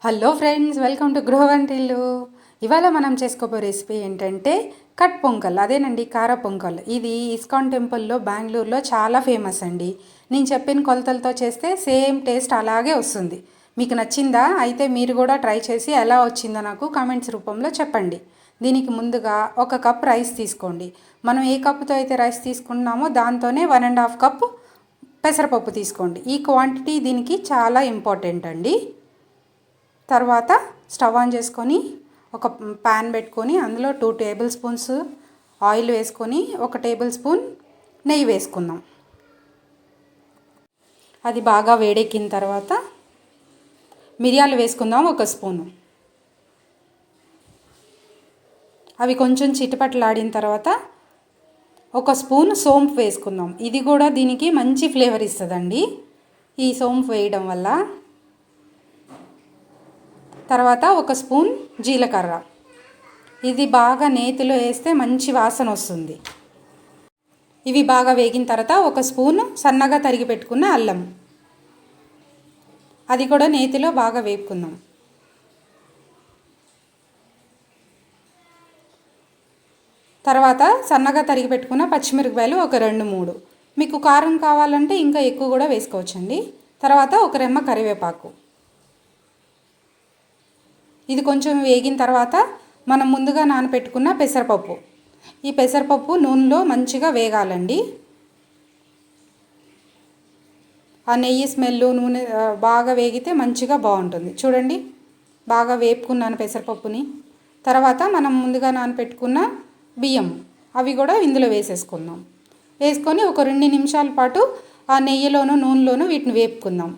Hello friends, welcome to గృహ వంటిల్లు. ఇవాళ మనం చేసుకోబోయే రెసిపీ ఏంటంటే కట్ పొంగల్. అదేనండి, కార పొంగల్. ఇది ఇస్కాన్ టెంపుల్లో బెంగళూరులో చాలా ఫేమస్ అండి. నేను చెప్పిన కొలతలతో చేస్తే సేమ్ టేస్ట్ అలాగే వస్తుంది. మీకు నచ్చిందా? అయితే మీరు కూడా ట్రై చేసి ఎలా వచ్చిందో నాకు కామెంట్స్ రూపంలో చెప్పండి. దీనికి ముందుగా 1 కప్ రైస్ తీసుకోండి. మనం ఏ కప్పుతో అయితే రైస్ తీసుకున్నామో దాంతోనే 1.5 కప్ పెసరపప్పు తీసుకోండి. ఈ క్వాంటిటీ దీనికి చాలా ఇంపార్టెంట్ అండి. తర్వాత స్టవ్ ఆన్ చేసుకొని ఒక ప్యాన్ పెట్టుకొని అందులో 2 టేబుల్ స్పూన్స్ ఆయిల్ వేసుకొని 1 టేబుల్ స్పూన్ నెయ్యి వేసుకుందాం. అది బాగా వేడెక్కిన తర్వాత మిరియాలు వేసుకుందాం 1 స్పూను. అవి కొంచెం చిటపటలాడిన తర్వాత 1 స్పూన్ సోంపు వేసుకుందాం. ఇది కూడా దీనికి మంచి ఫ్లేవర్ ఇస్తుందండి ఈ సోంపు వేయడం వల్ల. తర్వాత 1 స్పూన్ జీలకర్ర. ఇది బాగా నేతిలో వేస్తే మంచి వాసన వస్తుంది. ఇవి బాగా వేగిన తర్వాత 1 స్పూన్ సన్నగా తరిగి పెట్టుకున్న అల్లం, అది కూడా నేతిలో బాగా వేపుకుందాం. తర్వాత సన్నగా తరిగి పెట్టుకున్న పచ్చిమిరపకాయలు ఒక 2-3. మీకు కారం కావాలంటే ఇంకా ఎక్కువ కూడా వేసుకోవచ్చండి. తర్వాత 1 రెమ్మ కరివేపాకు. ఇది కొంచెం వేగిన తర్వాత మనం ముందుగా నానబెట్టుకున్న పెసరపప్పు. ఈ పెసరపప్పు నూనెలో మంచిగా వేగాలండి. ఆ నెయ్యి స్మెల్, నూనె బాగా వేగితే మంచిగా బాగుంటుంది. చూడండి, బాగా వేపుకున్నాను పెసరపప్పుని. తర్వాత మనం ముందుగా నానబెట్టుకున్న బియ్యం, అవి కూడా ఇందులో వేసేసుకుందాం. వేసుకొని ఒక 2 నిమిషాల పాటు ఆ నెయ్యిలోను నూనెలోను వీటిని వేపుకుందాం.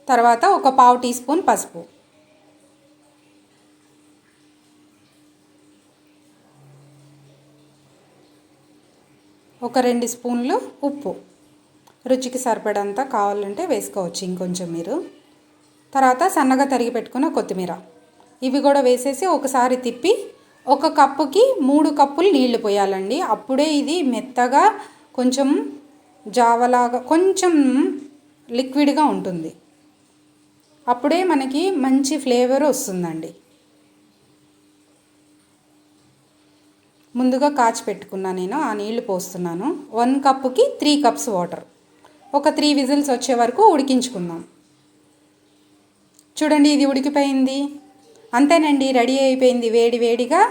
తర్వాత ఒక 1/2 టీ స్పూన్ పసుపు, ఒక 2 స్పూన్లు ఉప్పు, రుచికి సరిపడంత కావాలంటే వేసుకోవచ్చు ఇంకొంచెం మీరు. తర్వాత సన్నగా తరిగి పెట్టుకున్న కొత్తిమీర, ఇవి కూడా వేసేసి ఒకసారి తిప్పి 1 కప్పుకి 3 కప్పులు నీళ్లు పోయాలండి. అప్పుడే ఇది మెత్తగా కొంచెం జావలాగా కొంచెం లిక్విడ్గా ఉంటుంది. అప్పుడే మనకి మంచి ఫ్లేవర్ వస్తుందండి. ముందుగా కాచి పెట్టుకున్నా నేను ఆ నీళ్లు పోస్తున్నాను. 1 కప్పుకి 3 కప్స్ వాటర్. ఒక 3 విజిల్స్ వచ్చే వరకు ఉడికించుకుందాం. చూడండి, ఇది ఉడికిపోయింది. అంతేనండి, రెడీ అయిపోయింది వేడి వేడిగా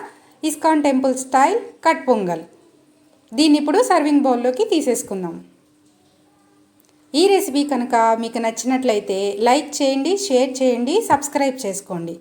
ISKCON temple style cut pongal. దీన్ని ఇప్పుడు సర్వింగ్ బౌల్లోకి తీసేసుకుందాం. ఈ రెసిపీ కనుక మీకు నచ్చినట్లయితే లైక్ చేయండి, షేర్ చేయండి, సబ్స్క్రైబ్ చేసుకోండి.